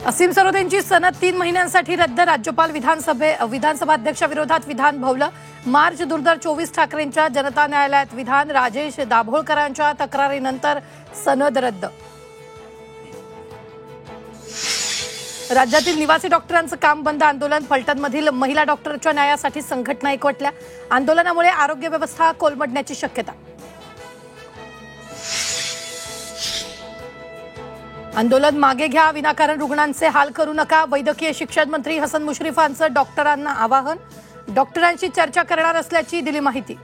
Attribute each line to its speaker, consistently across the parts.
Speaker 1: असीम सरोदेंची सनद 3 महिन्यांसाठी रद्द. राज्यपाल विधानसभा अध्यक्षाविरोधात विधान भवलं. मार्च 2024 ठाकरेंच्या जनता न्यायालयात विधान. राजेश दाभोळकरांच्या तक्रारीनंतर सनद रद्द. राज्यातील निवासी डॉक्टरांचं काम बंद. आंदोलन. फलटणमधील महिला डॉक्टरच्या न्यायासाठी संघटना एकवटल्या. आंदोलनामुळे आरोग्य व्यवस्था कोलमडण्याची शक्यता. आंदोलन मागे घ्या. विनाकारण रुग्णांचे हाल करू नका. वैद्यकीय शिक्षण मंत्री हसन मुश्रीफांचं डॉक्टरांना आवाहन. डॉक्टरांशी चर्चा करणार असल्याची दिली माहिती.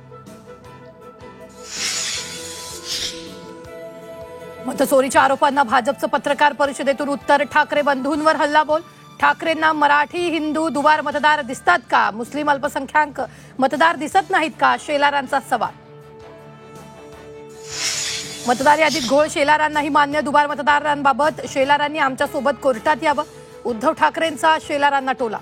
Speaker 1: मतचोरीच्या आरोपांना भाजपचं पत्रकार परिषदेतून उत्तर. ठाकरे बंधूंवर हल्लाबोल. ठाकरेंना मराठी हिंदू दुबार मतदार दिसतात का? मुस्लिम अल्पसंख्याक मतदार दिसत नाहीत का? शेलारांचा सवाल. मतदार यादीत घोळ. शेलारांनाही मान्य. दुबार मतदारांबाबत शेलारांनी आमच्यासोबत कोर्टात यावं. उद्धव ठाकरेंचा शेलारांना टोला.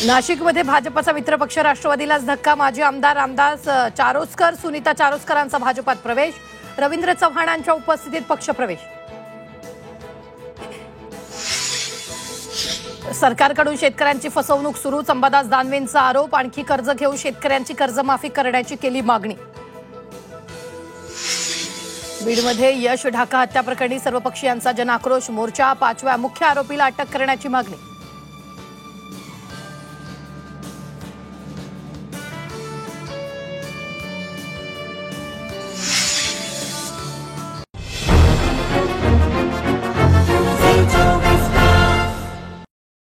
Speaker 1: नाशिकमध्ये भाजपचा मित्रपक्ष राष्ट्रवादीलाच धक्का. माजी आमदार रामदास चारोस्कर, सुनीता चारोस्करांचा भाजपात प्रवेश. रवींद्र चव्हाणांच्या उपस्थितीत पक्षप्रवेश. सरकारकडून शेतकऱ्यांची फसवणूक सुरू. अंबादास दानवेंचा आरोप. आणखी कर्ज घेऊन शेतकऱ्यांची कर्जमाफी करण्याची केली मागणी. बीडमध्ये यश ढाका हत्या प्रकरणी सर्वपक्षीयांचा जनाक्रोश मोर्चा. 5व्या मुख्य आरोपीला अटक करण्याची मागणी.